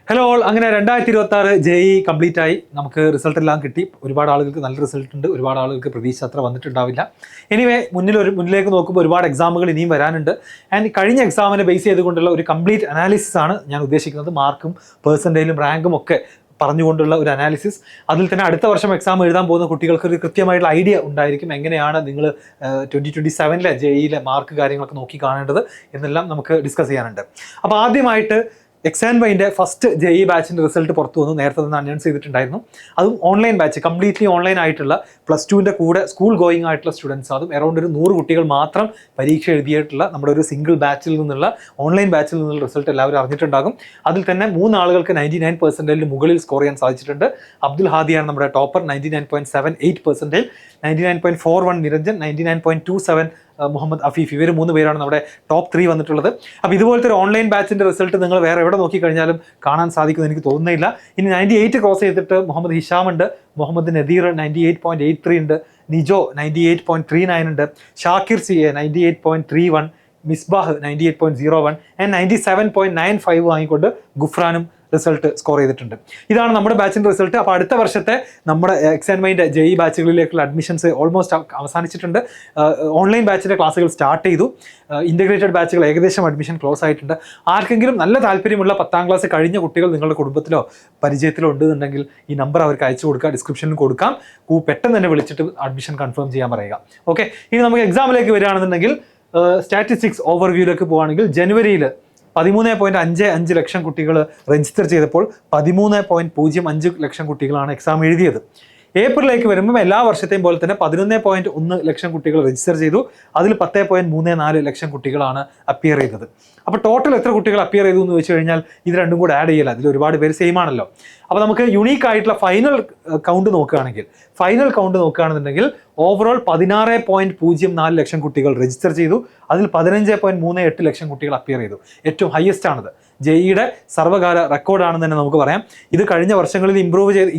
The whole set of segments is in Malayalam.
ഹലോ ഓൾ, അങ്ങനെ 2026 JEE കംപ്ലീറ്റ് ആയി. നമുക്ക് റിസൾട്ട് എല്ലാം കിട്ടി. ഒരുപാട് ആളുകൾക്ക് നല്ല റിസൾട്ട് ഉണ്ട്, ഒരുപാട് ആളുകൾക്ക് പ്രതീക്ഷ അത്ര വന്നിട്ടുണ്ടാവില്ല. എനിവേ മുന്നിലേക്ക് നോക്കുമ്പോൾ ഒരുപാട് എക്സാമുകൾ ഇനിയും വരാനുണ്ട്. ആൻഡ് കഴിഞ്ഞ എക്സാമിനെ ബേസ് ചെയ്തുകൊണ്ടുള്ള ഒരു കംപ്ലീറ്റ് അനാലിസിസ് ആണ് ഞാൻ ഉദ്ദേശിക്കുന്നത്. മാർക്കും പെർസെൻറ്റേജും റാങ്കും ഒക്കെ പറഞ്ഞുകൊണ്ടുള്ള ഒരു അനാലിസിസ്. അതിൽ തന്നെ അടുത്ത വർഷം എക്സാം എഴുതാൻ പോകുന്ന കുട്ടികൾക്ക് ഒരു കൃത്യമായിട്ടുള്ള ഐഡിയ ഉണ്ടായിരിക്കും എങ്ങനെയാണ് നിങ്ങൾ 2027 JEE മാർക്ക് കാര്യങ്ങളൊക്കെ നോക്കി കാണേണ്ടത് എന്നെല്ലാം നമുക്ക് ഡിസ്കസ് ചെയ്യാനുണ്ട്. അപ്പോൾ ആദ്യമായിട്ട് എക്സാൻവൈൻ്റെ ഫസ്റ്റ് JEE ബാച്ചിൻ്റെ റിസൾട്ട് പുറത്തു വന്നു. നേരത്തെ തന്നെ അനൗൺസ് ചെയ്തിട്ടുണ്ടായിരുന്നു. അതും ഓൺലൈൻ ബാച്ച്, കംപ്ലീറ്റ്ലി ഓൺലൈൻ ആയിട്ടുള്ള +2ൻ്റെ കൂടെ സ്കൂൾ ഗോയിങ് ആയിട്ടുള്ള സ്റ്റുഡൻസ്, അതും അറൗണ്ട് ഒരു 100 കുട്ടികൾ മാത്രം പരീക്ഷ എഴുതിയിട്ടുള്ള നമ്മുടെ ഒരു സിംഗിൾ ബാച്ചിൽ നിന്നുള്ള ഓൺലൈൻ ബാച്ചിൽ നിന്നുള്ള റിസൾട്ട് എല്ലാവരും അറിഞ്ഞിട്ടുണ്ടാകും. അതിൽ തന്നെ 3 ആളുകൾക്ക് 99% മുകളിൽ സ്കോർ ചെയ്യാൻ സാധിച്ചിട്ടുണ്ട്. അബ്ദുൽ ഹാദിയാണ് നമ്മുടെ ടോപ്പർ, 99.78%, 99.41 നിരഞ്ജൻ, 99.27 മുഹമ്മദ് അഫീഫ്. ഇവർ 3 പേരാണ് നമ്മുടെ ടോപ്പ് 3 വന്നിട്ടുള്ളത്. അപ്പോൾ ഇതുപോലത്തെ ഒരു ഓൺലൈൻ ബാച്ചിൻ്റെ റിസൾട്ട് നിങ്ങൾ വേറെ എവിടെ നോക്കിക്കഴിഞ്ഞാലും കാണാൻ സാധിക്കുമെന്ന് എനിക്ക് തോന്നുന്നില്ല. ഇനി 98 ക്രോസ് ചെയ്തിട്ട് മുഹമ്മദ് ഹിഷാം ഉണ്ട്, മുഹമ്മദ് നദീർ 98.83 ഉണ്ട്, നിജോ 98.39 ഉണ്ട്, ഷാക്കിർ CA 98.31, മിസ്ബാഹ് 98.01 ആൻഡ് 97.95 വാങ്ങിക്കൊണ്ട് ഗുഫ്രാനും റിസൾട്ട് സ്കോർ ചെയ്തിട്ടുണ്ട്. ഇതാണ് നമ്മുടെ ബാച്ചിൻ്റെ റിസൾട്ട്. അപ്പോൾ അടുത്ത വർഷത്തെ നമ്മുടെ എക്സാൻവൈൻ്റെ JEE ബാച്ചുകളിലേക്കുള്ള അഡ്മിഷൻസ് ഓൾമോസ്റ്റ് അവസാനിച്ചിട്ടുണ്ട്. ഓൺലൈൻ ബാച്ചിൻ്റെ ക്ലാസ്സുകൾ സ്റ്റാർട്ട് ചെയ്തു. ഇൻ്റഗ്രേറ്റഡ് ബാച്ചുകൾ ഏകദേശം അഡ്മിഷൻ ക്ലോസ് ആയിട്ടുണ്ട്. ആർക്കെങ്കിലും നല്ല താല്പര്യമുള്ള 10ാം ക്ലാസ് കഴിഞ്ഞ കുട്ടികൾ നിങ്ങളുടെ കുടുംബത്തിലോ പരിചയത്തിലോ ഉണ്ടെന്നുണ്ടെങ്കിൽ ഈ നമ്പർ അവർക്ക് അയച്ചു കൊടുക്കുക, ഡിസ്ക്രിപ്ഷനിൽ കൊടുക്കാം. പെട്ടെന്ന് തന്നെ വിളിച്ചിട്ട് അഡ്മിഷൻ കൺഫേം ചെയ്യാൻ പറയുക. ഓക്കെ, ഇനി നമുക്ക് എക്സാമിലേക്ക് വരികയാണെന്നുണ്ടെങ്കിൽ സ്റ്റാറ്റിസ്റ്റിക്സ് ഓവർവ്യൂയിലേക്ക് പോവുകയാണെങ്കിൽ ജനുവരിയിൽ 13.55 ലക്ഷം കുട്ടികൾ രജിസ്റ്റർ ചെയ്തപ്പോൾ 13.05 ലക്ഷം കുട്ടികളാണ് എക്സാം എഴുതിയത്. ഏപ്രിലേക്ക് വരുമ്പോൾ എല്ലാ വർഷത്തെയും പോലെ തന്നെ 11.1 ലക്ഷം കുട്ടികൾ രജിസ്റ്റർ ചെയ്തു. അതിൽ 10.34 ലക്ഷം കുട്ടികളാണ് അപ്പിയർ ചെയ്തത്. അപ്പോൾ ടോട്ടൽ എത്ര കുട്ടികൾ അപ്പിയർ ചെയ്തു എന്ന് വെച്ച് കഴിഞ്ഞാൽ ഇത് രണ്ടും കൂടെ ആഡ് ചെയ്യില്ല, അതിൽ ഒരുപാട് പേര് സെയിം ആണല്ലോ. അപ്പോൾ നമുക്ക് യുണീക്ക് ആയിട്ടുള്ള ഫൈനൽ കൗണ്ട് നോക്കുകയാണെന്നുണ്ടെങ്കിൽ ഓവറോൾ 16.04 ലക്ഷം കുട്ടികൾ രജിസ്റ്റർ ചെയ്തു. അതിൽ 15.38 ലക്ഷം കുട്ടികൾ അപ്പിയർ ചെയ്തു. ഏറ്റവും ഹയസ്റ്റ് ആണത്. JEEയുടെ സർവ്വകാല റെക്കോർഡാണെന്ന് തന്നെ നമുക്ക് പറയാം. ഇത് കഴിഞ്ഞ വർഷങ്ങളിൽ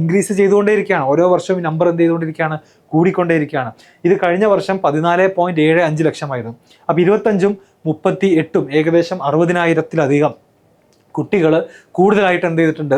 ഇൻക്രീസ് ചെയ്തുകൊണ്ടേയിരിക്കുകയാണ്. ഓരോ വർഷവും ഈ നമ്പർ എന്ത് ചെയ്തുകൊണ്ടിരിക്കുകയാണ്, കൂടിക്കൊണ്ടേയിരിക്കുകയാണ്. ഇത് കഴിഞ്ഞ വർഷം 14.75 ലക്ഷമായിരുന്നു. അപ്പോൾ 25ഉം 38ഉം ഏകദേശം 60,000-ത്തിലധികം കുട്ടികൾ കൂടുതലായിട്ട് എന്ത് ചെയ്തിട്ടുണ്ട്,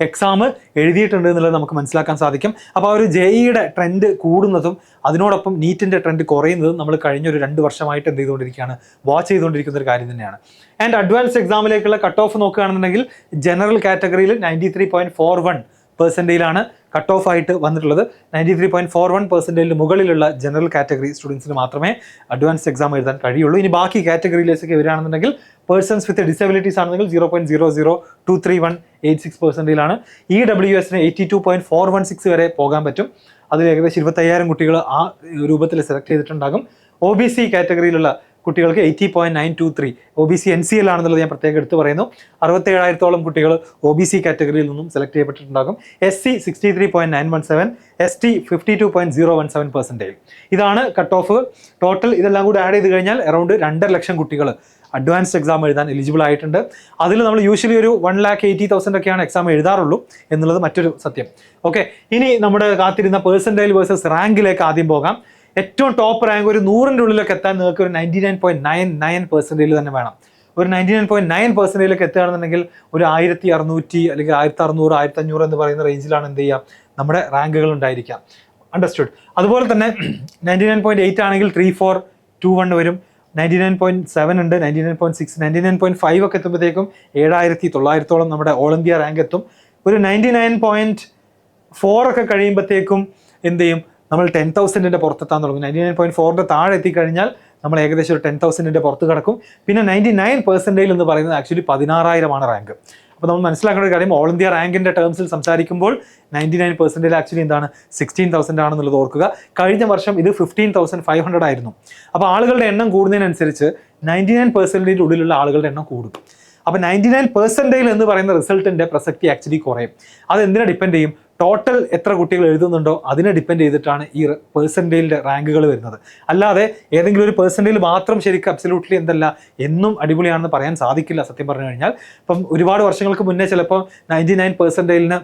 എക്സാം എഴുതിയിട്ടുണ്ട് എന്നുള്ളത് നമുക്ക് മനസ്സിലാക്കാൻ സാധിക്കും. അപ്പോൾ ആ ഒരു JEEയുടെ ട്രെൻഡ് കൂടുന്നതും അതിനോടൊപ്പം നീറ്റിൻ്റെ ട്രെൻഡ് കുറയുന്നതും നമ്മൾ കഴിഞ്ഞൊരു 2 വർഷമായിട്ട് എന്ത് ചെയ്തുകൊണ്ടിരിക്കുകയാണ്, വാച്ച് ചെയ്തുകൊണ്ടിരിക്കുന്ന ഒരു കാര്യം തന്നെയാണ്. ആൻഡ് അഡ്വാൻസ്ഡ് എക്സാമിലേക്കുള്ള കട്ട് ഓഫ് നോക്കുകയാണെന്നുണ്ടെങ്കിൽ ജനറൽ കാറ്റഗറിയിൽ 93.41% കട്ട് ഓഫ് ആയിട്ട് വന്നിട്ടുള്ളത്. 93.41% മുകളിലുള്ള ജനറൽ കാറ്റഗറി സ്റ്റുഡൻസിന് മാത്രമേ അഡ്വാൻസ്ഡ് എക്സാം എഴുതാൻ കഴിയുള്ളൂ. ഇനി ബാക്കി കാറ്റഗറിയിലേക്ക് വരികയാണെന്നുണ്ടെങ്കിൽ പേഴ്സൺസ് വിത്ത് ഡിസബിലിറ്റീസ് ആണെങ്കിൽ 0.0023186%. EWSന് 82.416 വരെ പോകാൻ പറ്റും. അതിൽ ഏകദേശം 25,000 കുട്ടികൾ ആ രൂപത്തിൽ സെലക്ട് ചെയ്തിട്ടുണ്ടാകും. OBC കാറ്റഗറിയിലുള്ള കുട്ടികൾക്ക് 80.923, OBC NCL ആണെന്നുള്ളത് ഞാൻ പ്രത്യേകം എടുത്ത് പറയുന്നു. 67,000-ഓളം കുട്ടികൾ OBC കാറ്റഗറിയിൽ നിന്നും സെലക്ട് ചെയ്യപ്പെട്ടിട്ടുണ്ടാകും. SC 63.917, ST 52.017%. ഇതാണ് കട്ട് ഓഫ്. ടോട്ടൽ ഇതെല്ലാം കൂടി ആഡ് ചെയ്ത് കഴിഞ്ഞാൽ അറൗണ്ട് 2.5 ലക്ഷം കുട്ടികൾ അഡ്വാൻസ്ഡ് എക്സാം എഴുതാൻ എലിജിബിൾ ആയിട്ടുണ്ട്. അതിൽ നമ്മൾ യൂഷ്വലി ഒരു 1,80,000 ഒക്കെയാണ് എക്സാം എഴുതാറുള്ളൂ എന്നുള്ളത് മറ്റൊരു സത്യം. ഓക്കെ, ഇനി നമ്മുടെ കാത്തിരുന്ന പെർസെൻറ്റേജ് വേഴ്സസ് റാങ്കിലേക്ക് ആദ്യം പോകാം. ഏറ്റവും ടോപ്പ് റാങ്ക് ഒരു 100ൻ്റെ ഉള്ളിലൊക്കെ എത്താൻ നിങ്ങൾക്ക് ഒരു 99.99% തന്നെ വേണം. ഒരു 99.9%ലേക്ക് എത്തുകയാണെന്നുണ്ടെങ്കിൽ ഒരു 1,600 അല്ലെങ്കിൽ 1,600, 1,500 എന്ന് പറയുന്ന റേഞ്ചിലാണ് എന്ത് ചെയ്യുക, നമ്മുടെ റാങ്കുകൾ ഉണ്ടായിരിക്കാം. അണ്ടർസ്റ്റുഡ്. അതുപോലെ തന്നെ 99.8 ആണെങ്കിൽ 3,421 വരും. 99.7 ഉണ്ട്, 99.6, 99.5 ഒക്കെ എത്തുമ്പോഴത്തേക്കും 7,900-ഓളം നമ്മുടെ ഓൾ ഇന്ത്യ റാങ്ക് എത്തും. ഒരു 99.4 ഒക്കെ കഴിയുമ്പോഴത്തേക്കും എന്ത് ചെയ്യും, നമ്മൾ 10,000-ൻ്റെ പുറത്തെത്താൻ തുടങ്ങും. 99.4-ൻ്റെ താഴെ എത്തിക്കഴിഞ്ഞാൽ നമ്മൾ ഏകദേശം ഒരു 10,000-ൻ്റെ പുറത്ത് കിടക്കും. പിന്നെ 99% എന്ന് പറയുന്നത് ആക്ച്വലി 16,000 റാങ്ക്. അപ്പോൾ നമ്മൾ മനസ്സിലാക്കേണ്ട ഒരു കാര്യം, ഓൾ ഇന്ത്യ റാങ്കിൻ്റെ ടേംസിൽ സംസാരിക്കുമ്പോൾ 99% ആക്ച്വലി എന്താണ് 16,000 ആണെന്നുള്ളത് ഓർക്കുക. കഴിഞ്ഞ വർഷം ഇത് 15,500 ആയിരുന്നു. അപ്പോൾ ആളുകളുടെ എണ്ണം കൂടുന്നതിനനുസരിച്ച് 99% ഉള്ളിലുള്ള ആളുകളുടെ എണ്ണം കൂടും. അപ്പോൾ 99% എന്ന് പറയുന്ന റിസൾട്ടിൻ്റെ പ്രസക്തി ആക്ച്വലി കുറയും. അതെന്തിനെ ഡിപ്പെൻഡ് ചെയ്യും, ടോട്ടൽ എത്ര കുട്ടികൾ എഴുതുന്നുണ്ടോ അതിനെ ഡിപ്പെൻഡ് ചെയ്തിട്ടാണ് ഈ പെർസെൻറ്റേജിൻ്റെ റാങ്കുകൾ വരുന്നത്. അല്ലാതെ ഏതെങ്കിലും ഒരു പെർസെൻറ്റേജിൽ മാത്രം ശരിക്കും അബ്സല്യൂട്ട്ലി എന്തല്ല അടിപൊളിയാണെന്ന് പറയാൻ സാധിക്കില്ല സത്യം പറഞ്ഞു കഴിഞ്ഞാൽ. ഇപ്പം ഒരുപാട് വർഷങ്ങൾക്ക് മുന്നേ ചിലപ്പോൾ 99%-ന്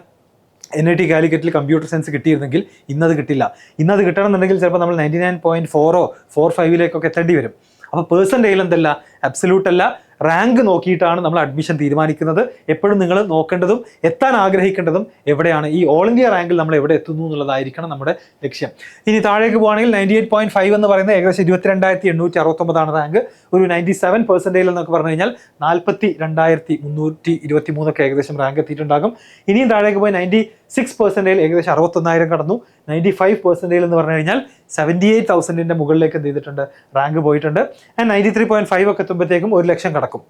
NIT കാലിക്കറ്റിൽ കമ്പ്യൂട്ടർ സയൻസ് കിട്ടിയിരുന്നെങ്കിൽ ഇന്നത് കിട്ടില്ല. ഇന്നത് കിട്ടണമെന്നുണ്ടെങ്കിൽ ചിലപ്പോൾ നമ്മൾ 99.4 or 45 എത്തേണ്ടി വരും. അപ്പോൾ പെർസെൻറ്റേജിൽ എന്തല്ല, അബ്സല്യൂട്ട് അല്ല, റാങ്ക് നോക്കിയിട്ടാണ് നമ്മൾ അഡ്മിഷൻ തീരുമാനിക്കുന്നത്. എപ്പോഴും നിങ്ങൾ നോക്കേണ്ടതും എത്താൻ ആഗ്രഹിക്കേണ്ടതും എവിടെയാണ്, ഈ ഓൾ ഇന്ത്യ റാങ്കിൽ നമ്മൾ എവിടെ എത്തുന്നു എന്നുള്ളതായിരിക്കണം നമ്മുടെ ലക്ഷ്യം. ഇനി താഴേക്ക് പോകുകയാണെങ്കിൽ 98.5 എന്ന് പറയുന്നത് ഏകദേശം 22,869 റാങ്ക്. ഒരു 97% എന്നൊക്കെ പറഞ്ഞു കഴിഞ്ഞാൽ 42,323 ഒക്കെ ഏകദേശം റാങ്ക് എത്തിയിട്ടുണ്ടാകും. ഇനിയും താഴേക്ക് പോയി 96% ഏകദേശം 61,000 കടന്നു. 95% എന്ന് പറഞ്ഞു കഴിഞ്ഞാൽ 78,000 മുകളിലേക്ക് എന്ത് ചെയ്തിട്ടുണ്ട്, റാങ്ക് പോയിട്ടുണ്ട്. ആൻഡ് 93.5 ഒക്കെ എത്തുമ്പോഴത്തേക്കും 1,00,000 കടക്കും.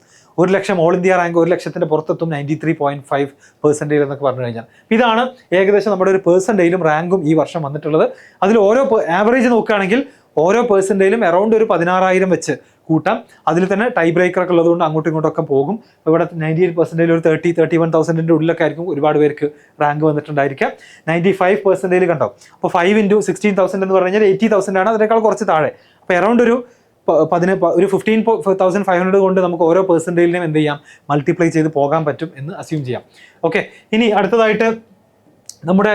1,00,000 ഓൾ ഇന്ത്യ റാങ്ക് 1,00,000 പുറത്തെത്തും 93.5% എന്നൊക്കെ പറഞ്ഞു കഴിഞ്ഞാൽ. ഇതാണ് ഏകദേശം നമ്മുടെ ഒരു പെർസെൻറ്റേജിലും റാങ്കും ഈ വർഷം വന്നിട്ടുള്ളത്. അതിൽ ഓരോ ആവറേജ് നോക്കുകയാണെങ്കിൽ ഓരോ പെർസെൻറ്റേജിലും അറൗണ്ട് ഒരു 16,000 വെച്ച് കൂട്ടാം. അതിൽ തന്നെ ടൈ ബ്രേക്കർ ഒക്കെ ഉള്ളതുകൊണ്ട് അങ്ങോട്ടും ഇങ്ങോട്ടൊക്കെ പോകും. ഇവിടെ 98% ഒരു 31,000 ഉള്ളിലൊക്കെ ആയിരിക്കും ഒരുപാട് പേർക്ക് റാങ്ക് വന്നിട്ടുണ്ടായിരിക്കാം. 95% കണ്ടോ, അപ്പോൾ 5 × 16,000 എന്ന് പറഞ്ഞു കഴിഞ്ഞാൽ 80,000 ആണ്. അതിനേക്കാൾ കുറച്ച് താഴെ. അപ്പോൾ അറൗണ്ട് ഒരു 15,500 കൊണ്ട് നമുക്ക് ഓരോ പെർസെൻറ്റേജിലും എന്ത് ചെയ്യാം, മൾട്ടിപ്ലൈ ചെയ്ത് പോകാൻ പറ്റും എന്ന് അസ്യൂം ചെയ്യാം. ഓക്കെ, ഇനി അടുത്തതായിട്ട് നമ്മുടെ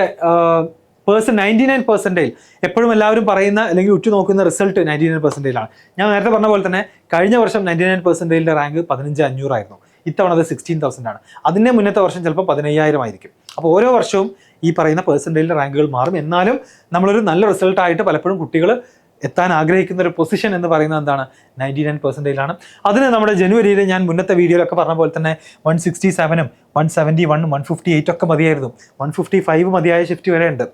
99% എപ്പോഴും എല്ലാവരും പറയുന്ന അല്ലെങ്കിൽ ഉറ്റുനോക്കുന്ന റിസൾട്ട് 99% ആണ്. ഞാൻ നേരത്തെ പറഞ്ഞ പോലെ തന്നെ കഴിഞ്ഞ വർഷം 99% റാങ്ക് 15,500 ആയിരുന്നു. ഇത്തവണ അത് 16,000 ആണ്. അതിൻ്റെ മുന്നത്തെ വർഷം ചിലപ്പോൾ 15,000 ആയിരിക്കും. അപ്പോൾ ഓരോ വർഷവും ഈ പറയുന്ന പെർസെൻറ്റേജിലെ റാങ്കുകൾ മാറും. എന്നാലും നമ്മളൊരു നല്ല റിസൾട്ടായിട്ട് പലപ്പോഴും കുട്ടികൾ എത്താൻ ആഗ്രഹിക്കുന്ന ഒരു പൊസിഷൻ എന്ന് പറയുന്നത് എന്താണ്, 99% ആണ്. അതിന് നമ്മുടെ ജനുവരിയിൽ ഞാൻ മുന്നത്തെ വീഡിയോയിലൊക്കെ പറഞ്ഞ പോലെ തന്നെ 167, 171, 158 ഒക്കെ മതിയായിരുന്നു. 155 മതിയായ ഷിഫ്റ്റ് വരെ ഉണ്ട്.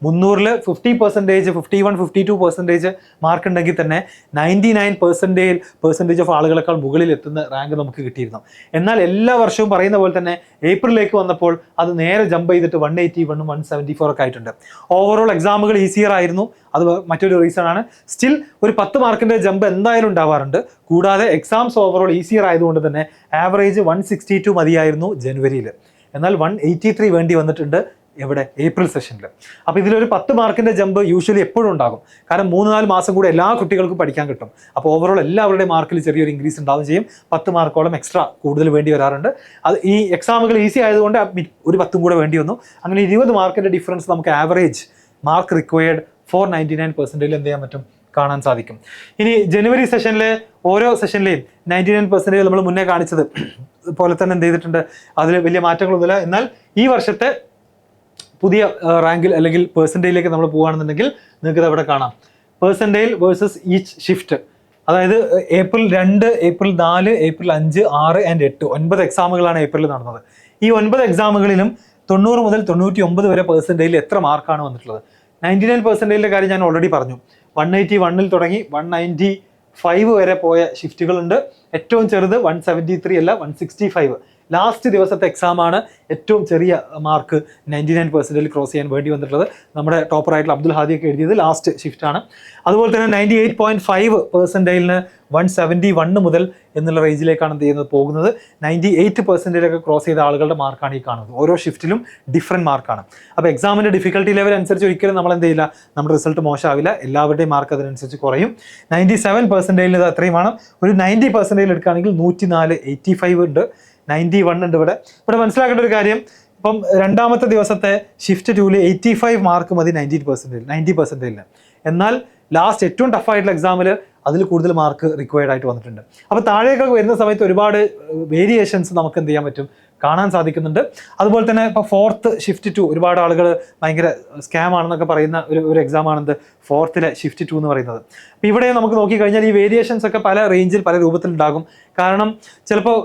300-ൽ 50%, 51, 52% മാർക്ക് ഉണ്ടെങ്കിൽ തന്നെ 99% ഓഫ് ആളുകളെക്കാൾ മുകളിൽ എത്തുന്ന റാങ്ക് നമുക്ക് കിട്ടിയിരുന്നു. എന്നാൽ എല്ലാ വർഷവും പറയുന്ന പോലെ തന്നെ ഏപ്രിലേക്ക് വന്നപ്പോൾ അത് നേരെ ജമ്പ് ചെയ്തിട്ട് 181, 174 ഒക്കെ ആയിട്ടുണ്ട്. ഓവറോൾ എക്സാമുകൾ ഈസിയർ ആയിരുന്നു. അത് മറ്റൊരു റീസൺ ആണ്. സ്റ്റിൽ ഒരു 10 മാർക്കിൻ്റെ ജമ്പ് എന്തായാലും ഉണ്ടാവാറുണ്ട്. കൂടാതെ എക്സാംസ് ഓവറോൾ ഈസിയർ ആയതുകൊണ്ട് തന്നെ ആവറേജ് 162 മതിയായിരുന്നു ജനുവരിയിൽ. എന്നാൽ 183 വേണ്ടി വന്നിട്ടുണ്ട് എവിടെ, ഏപ്രിൽ സെഷനിൽ. അപ്പോൾ ഇതിലൊരു 10 മാർക്കിൻ്റെ ജമ്പ് യൂഷ്വലി എപ്പോഴും ഉണ്ടാകും. കാരണം 3-4 മാസം കൂടെ എല്ലാ കുട്ടികൾക്കും പഠിക്കാൻ കിട്ടും. അപ്പോൾ ഓവറോൾ എല്ലാവരുടെയും മാർക്കിൽ ചെറിയൊരു ഇൻക്രീസ് ഉണ്ടാവുകയും ചെയ്യും. 10 മാർക്കോളം എക്സ്ട്രാ കൂടുതൽ വേണ്ടി വരാറുണ്ട്. അത് ഈ എക്സാമുകൾ ഈസി ആയതുകൊണ്ട് ഒരു 10 കൂടെ വേണ്ടി വന്നു. അങ്ങനെ 20 മാർക്കിൻ്റെ ഡിഫറൻസ് നമുക്ക് ആവറേജ് മാർക്ക് റിക്വയർഡ് ഫോർ 99% എന്ത് ചെയ്യാൻ പറ്റും, കാണാൻ സാധിക്കും. ഇനി ജനുവരി സെഷനിലെ ഓരോ സെഷനിലെയും 99% നമ്മൾ മുന്നേ കാണിച്ചത് പോലെ തന്നെ എന്ത് ചെയ്തിട്ടുണ്ട്, അതിൽ വലിയ മാറ്റങ്ങളൊന്നുമില്ല. എന്നാൽ ഈ വർഷത്തെ പുതിയ റാങ്കിൽ അല്ലെങ്കിൽ പെർസെൻറ്റേജിലേക്ക് നമ്മൾ പോകുകയാണെന്നുണ്ടെങ്കിൽ നിങ്ങൾക്ക് അവിടെ കാണാം പെർസെൻറ്റേജ് വേഴ്സസ് ഈച്ച് ഷിഫ്റ്റ്. അതായത് ഏപ്രിൽ 2, ഏപ്രിൽ 4, ഏപ്രിൽ 5, 6 ആൻഡ് 8 9 എക്സാമുകളാണ് ഏപ്രിലിൽ നടന്നത്. ഈ 9 എക്സാമുകളിലും 90 മുതൽ 99 വരെ പെർസെൻറ്റേജിൽ എത്ര മാർക്കാണ് വന്നിട്ടുള്ളത്. 99%ൻ്റെ കാര്യം ഞാൻ ഓൾറെഡി പറഞ്ഞു. 181-ൽ തുടങ്ങി 195 വരെ പോയ ഷിഫ്റ്റുകളുണ്ട്. ഏറ്റവും ചെറുത് 173 അല്ല 165. ലാസ്റ്റ് ദിവസത്തെ എക്സാമാണ് ഏറ്റവും ചെറിയ മാർക്ക് 99% ക്രോസ് ചെയ്യാൻ വേണ്ടി വന്നിട്ടുള്ളത്. നമ്മുടെ ടോപ്പറായിട്ടുള്ള അബ്ദുൽ ഹാദിയൊക്കെ എഴുതിയത് ലാസ്റ്റ് ഷിഫ്റ്റാണ്. അതുപോലെ തന്നെ 98.5%-ന് 171 മുതൽ എന്നുള്ള റേഞ്ചിലേക്കാണ് എന്ത് ചെയ്യുന്നത്, പോകുന്നത്. 98% ക്രോസ് ചെയ്ത ആളുകളുടെ മാർക്കാണ് ഈ കാണുന്നത്. ഓരോ ഷിഫ്റ്റിലും ഡിഫറൻറ്റ് മാർക്കാണ്. അപ്പോൾ എക്സാമിൻ്റെ ഡിഫിക്കൽട്ടി ലെവൽ അനുസരിച്ച് ഒരിക്കലും നമ്മൾ എന്ത് ചെയ്യില്ല, നമ്മുടെ റിസൾട്ട് മോശമാവില്ല. എല്ലാവരുടെയും മാർക്ക് അതിനനുസരിച്ച് കുറയും. 97%-ന് ഇത് അത്രയുമാണ്. ഒരു 90% എടുക്കുകയാണെങ്കിൽ 104, 85 ഉണ്ട്, 91 ഉണ്ട്. ഇവിടെ മനസ്സിലാക്കേണ്ട ഒരു കാര്യം, ഇപ്പം രണ്ടാമത്തെ ദിവസത്തെ ഷിഫ്റ്റ് 2-ൽ 85 മാർക്ക് മതി 90%-ന്. എന്നാൽ ലാസ്റ്റ് ഏറ്റവും ടഫായിട്ടുള്ള എക്സാമിൽ അതിൽ കൂടുതൽ മാർക്ക് റിക്വയർഡ് ആയിട്ട് വന്നിട്ടുണ്ട്. അപ്പോൾ താഴേക്കൊക്കെ വരുന്ന സമയത്ത് ഒരുപാട് വേരിയേഷൻസ് നമുക്ക് എന്ത് ചെയ്യാൻ പറ്റും, കാണാൻ സാധിക്കുന്നുണ്ട്. അതുപോലെ തന്നെ ഇപ്പോൾ 4th ഷിഫ്റ്റ് 2 ഒരുപാട് ആളുകൾ ഭയങ്കര സ്കാം ആണെന്നൊക്കെ പറയുന്ന ഒരു എക്സാമാണെന്ത് 4th ഷിഫ്റ്റ് 2 എന്ന് പറയുന്നത്. അപ്പോൾ ഇവിടെ നമുക്ക് നോക്കിക്കഴിഞ്ഞാൽ ഈ വേരിയേഷൻസ് ഒക്കെ പല റേഞ്ചിൽ പല രൂപത്തിലുണ്ടാകും. കാരണം ചിലപ്പോൾ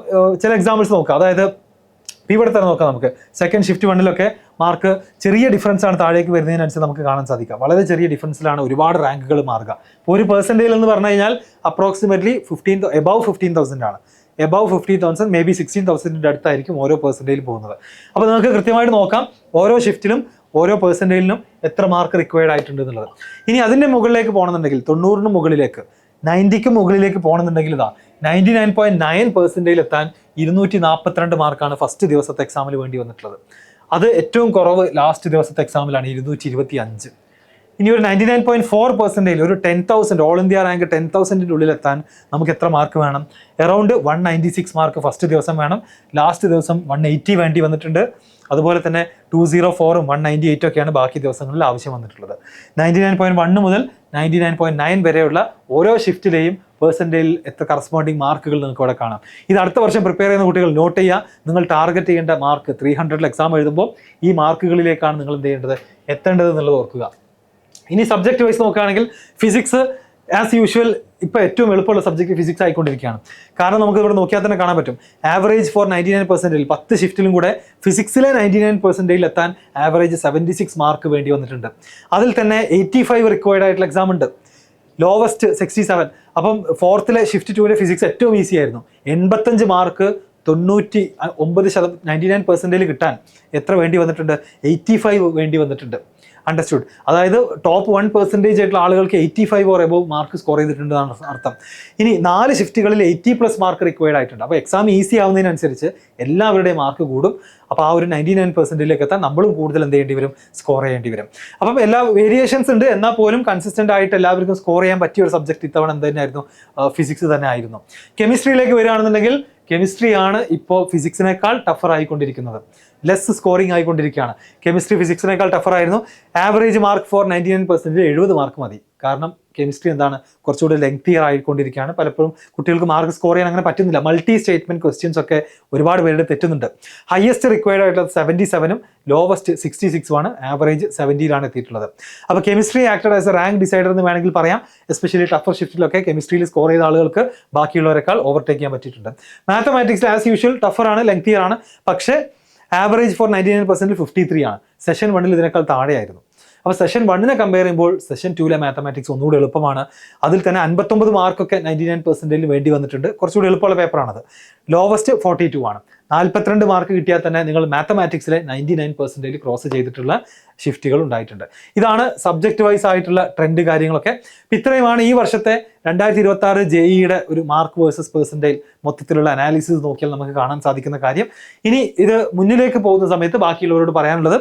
ചില എക്സാമ്പിൾസ് നോക്കാം. അതായത് ഇവിടെ തന്നെ നോക്കാം, നമുക്ക് സെക്കൻഡ് ഷിഫ്റ്റ് 1-ലൊക്കെ മാർക്ക് ചെറിയ ഡിഫറൻസ് ആണ് താഴേക്ക് വരുന്നതിനനുസരിച്ച് നമുക്ക് കാണാൻ സാധിക്കുക. വളരെ ചെറിയ ഡിഫറൻസിലാണ് ഒരുപാട് റാങ്കുകൾ മാറുക. ഇപ്പോൾ ഒരു പെർസെൻറ്റേജ് എന്ന് പറഞ്ഞു കഴിഞ്ഞാൽ അപ്രോക്സിമേറ്റ്ലി എബവ് 15,000 ആണ്. എബവ് 50,000 മേ ബി 16,000-ൻ്റെ അടുത്തായിരിക്കും ഓരോ പെർസെൻറ്റേജിൽ പോകുന്നത്. അപ്പോൾ നിങ്ങൾക്ക് കൃത്യമായിട്ട് നോക്കാം ഓരോ ഷിഫ്റ്റിലും ഓരോ പെർസെൻറ്റേജിലും എത്ര മാർക്ക് റിക്വയർഡ് ആയിട്ടുണ്ട് എന്നുള്ളത്. ഇനി അതിൻ്റെ മുകളിലേക്ക് പോകണമെന്നുണ്ടെങ്കിൽ 90-ന് മുകളിലേക്ക് 90-ക്ക് മുകളിലേക്ക് പോകണമെന്നുണ്ടെങ്കിൽ ഇതാ 99.9% എത്താൻ 242 മാർക്കാണ് ഫസ്റ്റ് ദിവസത്തെ എക്സാമിൽ വേണ്ടി വന്നിട്ടുള്ളത്. അത് ഏറ്റവും കുറവ് ലാസ്റ്റ് ദിവസത്തെ എക്സാമിലാണ് 225. ഇനി ഒരു 99.4% ഒരു 10,000 ഓൾ ഇന്ത്യ റാങ്ക് 10,000-ൻ്റെ ഉള്ളിലെത്താൻ നമുക്ക് എത്ര മാർക്ക് വേണം? അറൗണ്ട് 196 മാർക്ക് ഫസ്റ്റ് ദിവസം വേണം. ലാസ്റ്റ് ദിവസം 180 വേണ്ടി വന്നിട്ടുണ്ട്. അതുപോലെ തന്നെ 204-ഉം 198 ഒക്കെയാണ് ബാക്കി ദിവസങ്ങളിൽ ആവശ്യം വന്നിട്ടുള്ളത്. 99.1 മുതൽ 99.9 വരെയുള്ള ഓരോ ഷിഫ്റ്റിലെയും പെർസെൻറ്റേജിൽ എത്ര കറസ്പോണ്ടിങ് മാർക്കുകൾ നിങ്ങൾക്ക് അവിടെ കാണാം. ഇത് അടുത്ത വർഷം പ്രിപ്പയർ ചെയ്യുന്ന കുട്ടികൾ നോട്ട് ചെയ്യുക. നിങ്ങൾ ടാർഗറ്റ് ചെയ്യേണ്ട മാർക്ക് 300 എക്സാം എഴുതുമ്പോൾ ഈ മാർക്കുകളിലേക്കാണ് നിങ്ങൾ എന്ത് ചെയ്യേണ്ടത്, എത്തേണ്ടത് എന്നുള്ളത് ഓർക്കുക. ഇനി സബ്ജക്റ്റ് വൈസ് നോക്കുകയാണെങ്കിൽ ഫിസിക്സ് ആസ് യൂഷ്വൽ ഇപ്പോൾ ഏറ്റവും എളുപ്പമുള്ള സബ്ജക്റ്റ് ഫിസിക്സ് ആയിക്കൊണ്ടിരിക്കുകയാണ്. കാരണം നമുക്ക് ഇവിടെ നോക്കിയാൽ തന്നെ കാണാൻ പറ്റും ആവറേജ് ഫോർ 99% 10 ഷിഫ്റ്റിലും കൂടെ ഫിസിക്സിലെ 99% എത്താൻ ആവറേജ് 76 മാർക്ക് വേണ്ടി വന്നിട്ടുണ്ട്. അതിൽ തന്നെ 85 റിക്വയർഡ് ആയിട്ടുള്ള എക്സാം ഉണ്ട്, ലോവസ്റ്റ് 67. അപ്പം 4th ഷിഫ്റ്റ് 2 ഫിസിക്സ് ഏറ്റവും ഈസി ആയിരുന്നു. 85 മാർക്ക് 99% കിട്ടാൻ എത്ര വേണ്ടി വന്നിട്ടുണ്ട്, 85 വേണ്ടി വന്നിട്ടുണ്ട്. അണ്ടർസ്റ്റുഡ്? അതായത് ടോപ്പ് 1% ആയിട്ടുള്ള ആളുകൾക്ക് 85 ഓർ എബോവ് മാർക്ക് സ്കോർ ചെയ്തിട്ടുണ്ടെന്നാണ് അർത്ഥം. ഇനി 4 ഷിഫ്റ്റുകളിൽ 80+ മാർക്ക് റിക്വയർഡ് ആയിട്ടുണ്ട്. അപ്പോൾ എക്സാം ഈസി ആവുന്നതിനനുസരിച്ച് എല്ലാവരുടെയും മാർക്ക് കൂടും. അപ്പോൾ ആ ഒരു 99% എത്താൻ നമ്മളും കൂടുതൽ എന്ത് ചെയ്യേണ്ടി വരും, സ്കോർ ചെയ്യേണ്ടി വരും. അപ്പം എല്ലാ വേരിയേഷൻസ് ഉണ്ട്, എന്നാൽ പോലും കൺസിസ്റ്റൻ്റ് ആയിട്ട് എല്ലാവർക്കും സ്കോർ ചെയ്യാൻ പറ്റിയ ഒരു സബ്ജക്റ്റ് ഇത്തവണ എന്ത് തന്നെയായിരുന്നു, ഫിസിക്സ് തന്നെ ആയിരുന്നു. കെമിസ്ട്രിയിലേക്ക് വരികയാണെന്നുണ്ടെങ്കിൽ കെമിസ്ട്രിയാണ് ഇപ്പോൾ ഫിസിക്സിനേക്കാൾ ടഫർ ആയിക്കൊണ്ടിരിക്കുന്നത്, ലെസ് സ്കോറിംഗ് ആയിക്കൊണ്ടിരിക്കുകയാണ്. കെമിസ്ട്രി ഫിസിക്സിനേക്കാൾ ടഫർ ആയിരുന്നു. ആവറേജ് മാർക്ക് ഫോർ 99% 70 മാർക്ക് മതി. കാരണം കെമിസ്ട്രി എന്താണ്, കുറച്ചുകൂടി ലെങ്തിയർ ആയിക്കൊണ്ടിരിക്കുകയാണ്. പലപ്പോഴും കുട്ടികൾക്ക് മാർക്ക് സ്കോർ ചെയ്യാൻ അങ്ങനെ പറ്റുന്നില്ല. മൾട്ടി സ്റ്റേറ്റ്മെന്റ് ക്വസ്റ്റ്യൻസ് ഒക്കെ ഒരുപാട് പേരുടെ തെറ്റുന്നുണ്ട്. ഹയസ്റ്റ് റിക്വയർഡ് ആയിട്ടുള്ളത് 77ഉം ലോവസ്റ്റ് 66ഉമാണ്. ആവറേജ് 70ലാണ് എത്തിയിട്ടുള്ളത്. അപ്പോൾ chemistry acted as A rank decider എന്ന് വേണമെങ്കിൽ പറയാം. എസ്പെഷ്യലി ടഫർ ഷിഫ്റ്റിലൊക്കെ കെമിസ്ട്രിയിൽ സ്കോർ ചെയ്ത ആളുകൾക്ക് ബാക്കിയുള്ളവരെക്കാൾ ഓവർടേക്ക് ചെയ്യാൻ പറ്റിയിട്ടുണ്ട്. മാത്തമാറ്റിക്സിൽ ആസ് യൂഷ്വൽ ടഫറാണ്, ലെങ്തിയർ ആണ്. പക്ഷേ ആവറേജ് ഫോർ 99% 53 ആണ്. സെഷൻ 1 ഇതിനേക്കാൾ താഴെയായിരുന്നു. അപ്പോൾ സെഷൻ 1 കമ്പയർ ചെയ്യുമ്പോൾ സെഷൻ 2 മാത്തമാറ്റിക്സ് ഒന്നുകൂടി എളുപ്പമാണ്. അതിൽ തന്നെ 59 മാർക്കൊക്കെ 99% വേണ്ടി വന്നിട്ടുണ്ട്. കുറച്ചുകൂടി എളുപ്പമുള്ള പേപ്പറാണത്. ലോവസ്റ്റ് 42 ആണ്. 42 മാർക്ക് കിട്ടിയാൽ തന്നെ നിങ്ങൾ മാത്തമാറ്റിക്സിലെ 99% ക്രോസ് ചെയ്തിട്ടുള്ള ഷിഫ്റ്റുകൾ ഉണ്ടായിട്ടുണ്ട്. ഇതാണ് സബ്ജക്റ്റ് വൈസ് ആയിട്ടുള്ള ട്രെൻഡ് കാര്യങ്ങളൊക്കെ. ഇത്രയുമാണ് ഈ വർഷത്തെ 2026 JEEയുടെ ഒരു മാർക്ക് വേഴ്സസ് പെർസെൻറ്റേജ് മൊത്തത്തിലുള്ള അനാലിസിസ് നോക്കിയാൽ നമുക്ക് കാണാൻ സാധിക്കുന്ന കാര്യം. ഇനി ഇത് മുന്നിലേക്ക് പോകുന്ന സമയത്ത് ബാക്കിയുള്ളവരോട് പറയാനുള്ളത്,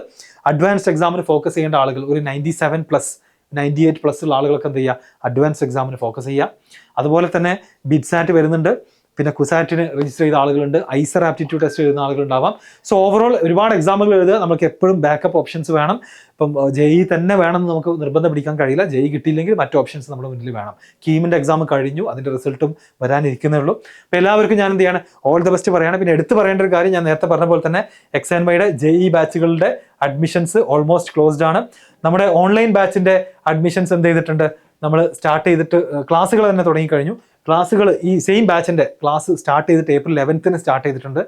അഡ്വാൻസ്ഡ് എക്സാമിന് ഫോക്കസ് ചെയ്യേണ്ട ആളുകൾ, ഒരു 97+, 98+ ഉള്ള ആളുകളൊക്കെ എന്ത് ചെയ്യുക, അഡ്വാൻസ്ഡ് എക്സാമിന് ഫോക്കസ് ചെയ്യുക. അതുപോലെ തന്നെ ബിറ്റ്സാറ്റ് വരുന്നുണ്ട്, പിന്നെ കുസാറ്റിന് രജിസ്റ്റർ ചെയ്ത ആളുകളുണ്ട്, ഐസർ ആപ്റ്റിറ്റ്യൂഡ് ടെസ്റ്റ് എഴുതുന്ന ആളുകളുണ്ടാവാം. സോ ഓവറോൾ ഒരുപാട് എക്സാമുകൾ എഴുതുക. നമുക്ക് എപ്പോഴും ബാക്കപ്പ് ഓപ്ഷൻസ് വേണം. ഇപ്പം JEE തന്നെ വേണമെന്ന് നമുക്ക് നിർബന്ധം പിടിക്കാൻ കഴിയില്ല. JEE കിട്ടിയില്ലെങ്കിൽ മറ്റു ഓപ്ഷൻസ് നമ്മുടെ മുന്നിൽ വേണം. കീമിൻ്റെ എക്സാം കഴിഞ്ഞു, അതിൻ്റെ റിസൾട്ടും വരാനിരിക്കുന്നേ ഉള്ളൂ. അപ്പോൾ എല്ലാവർക്കും ഞാൻ എന്ത് ചെയ്യാണ്, ഓൾ ദ ബെസ്റ്റ് പറയാണ്. പിന്നെ എടുത്ത് പറയേണ്ട ഒരു കാര്യം, ഞാൻ നേരത്തെ പറഞ്ഞ പോലെ തന്നെ XNYയുടെ JEE ബാച്ചുകളുടെ അഡ്മിഷൻസ് ഓൾമോസ്റ്റ് ക്ലോസ്ഡ് ആണ്. നമ്മുടെ ഓൺലൈൻ ബാച്ചിൻ്റെ അഡ്മിഷൻസ് എന്ത് ചെയ്തിട്ടുണ്ട്, നമ്മൾ സ്റ്റാർട്ട് ചെയ്തിട്ട് ക്ലാസ്സുകൾ തന്നെ തുടങ്ങിക്കഴിഞ്ഞു. ക്ലാസ്സുകൾ ഈ സെയിം ബാച്ചിൻ്റെ ക്ലാസ് സ്റ്റാർട്ട് ചെയ്തിട്ട് April 11 സ്റ്റാർട്ട് ചെയ്തിട്ടുണ്ട്.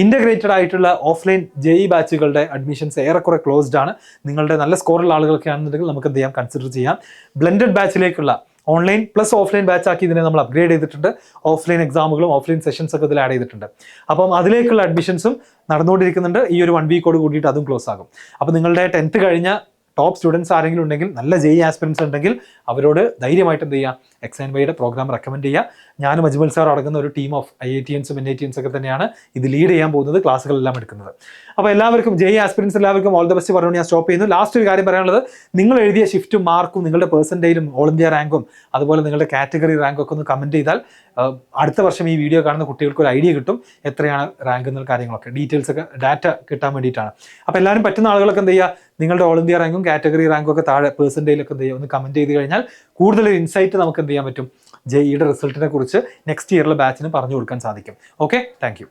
ഇൻ്റഗ്രേറ്റഡ് ആയിട്ടുള്ള ഓഫ്ലൈൻ JEE ബാച്ചുകളുടെ അഡ്മിഷൻസ് ഏറെക്കുറെ ക്ലോസ്ഡ് ആണ്. നിങ്ങളുടെ നല്ല സ്കോറുള്ള ആളുകളൊക്കെ ആണെന്നുണ്ടെങ്കിൽ നമുക്ക് എന്ത് ചെയ്യാം, കൺസിഡർ ചെയ്യാം. ബ്ലെൻഡഡ് ബാച്ചിലേക്കുള്ള ഓൺലൈൻ പ്ലസ് ഓഫ്ലൈൻ ബാച്ച് ആക്കി ഇതിനെ നമ്മൾ അപ്ഗ്രേഡ് ചെയ്തിട്ടുണ്ട്. ഓഫ്ലൈൻ എക്സാമുകളും ഓഫ്ലൈൻ സെഷൻസ് ഒക്കെ ഇതിൽ ആഡ് ചെയ്തിട്ടുണ്ട്. അപ്പം അതിലേക്കുള്ള അഡ്മിഷൻസും നടന്നുകൊണ്ടിരിക്കുന്നുണ്ട്. ഈ ഒരു 1 വീക്കോട് കൂടിയിട്ട് അതും ക്ലോസ് ആകും. അപ്പോൾ നിങ്ങളുടെ 10th കഴിഞ്ഞ ടോപ്പ് സ്റ്റുഡൻസ് ആരെങ്കിലും ഉണ്ടെങ്കിൽ, നല്ല JEE ആസ്പിറൻസ് ഉണ്ടെങ്കിൽ അവരോട് ധൈര്യമായിട്ട് എന്ത് ചെയ്യുക, XNYയുടെ പ്രോഗ്രാം റെക്കമെൻഡ് ചെയ്യുക. ഞാനും അജ്മൽ സാർ അടങ്ങുന്ന ഒരു ടീം ഓഫ് IITians NITians ഒക്കെ തന്നെയാണ് ഇത് ലീഡ് ചെയ്യാൻ പോകുന്നത്, ക്ലാസ്സുകളെല്ലാം എടുക്കുന്നത്. അപ്പോൾ എല്ലാവർക്കും JEE ആസ്പിറൻസ് എല്ലാവർക്കും ഓൾ ദ ബെസ്റ്റ് പറഞ്ഞു ഞാൻ സ്റ്റോപ്പ് ചെയ്യുന്നു. ലാസ്റ്റ് ഒരു കാര്യം പറയാനുള്ളത്, നിങ്ങൾ എഴുതിയ ഷിഫ്റ്റും മാർക്കും നിങ്ങളുടെ പെർസെൻറ്റേജും ഓൾ ഇന്ത്യ റാങ്കും അതുപോലെ നിങ്ങളുടെ കാറ്റഗറി റാങ്കും ഒക്കെ ഒന്ന് കമൻറ്റ് ചെയ്താൽ അടുത്ത വർഷം ഈ വീഡിയോ കാണുന്ന കുട്ടികൾക്ക് ഒരു ഐഡിയ കിട്ടും എത്രയാണ് റാങ്ക് എന്നുള്ള കാര്യങ്ങളൊക്കെ, ഡീറ്റെയിൽസ് ഒക്കെ ഡാറ്റ കിട്ടാൻ വേണ്ടിയിട്ടാണ്. അപ്പോൾ എല്ലാവരും പറ്റുന്ന ആളുകളൊക്കെ എന്ത് ചെയ്യുക, നിങ്ങളുടെ ഓൾ ഇന്ത്യ റാങ്കും കാറ്റഗറി റാങ്കും ഒക്കെ താഴെ പെർസെൻറ്റേജിലൊക്കെ എന്ത് ചെയ്യുക, ഒന്ന് കമൻറ്റ് ചെയ്ത് കഴിഞ്ഞാൽ കൂടുതൽ ഇൻസൈറ്റ് നമുക്ക് എന്ത് ചെയ്യാൻ പറ്റും, JEEയുടെ റിസൾട്ടിനെ കുറിച്ച് നെക്സ്റ്റ് ഇയറിലെ ബാച്ചിന് പറഞ്ഞു കൊടുക്കാൻ സാധിക്കും. Okay, thank you.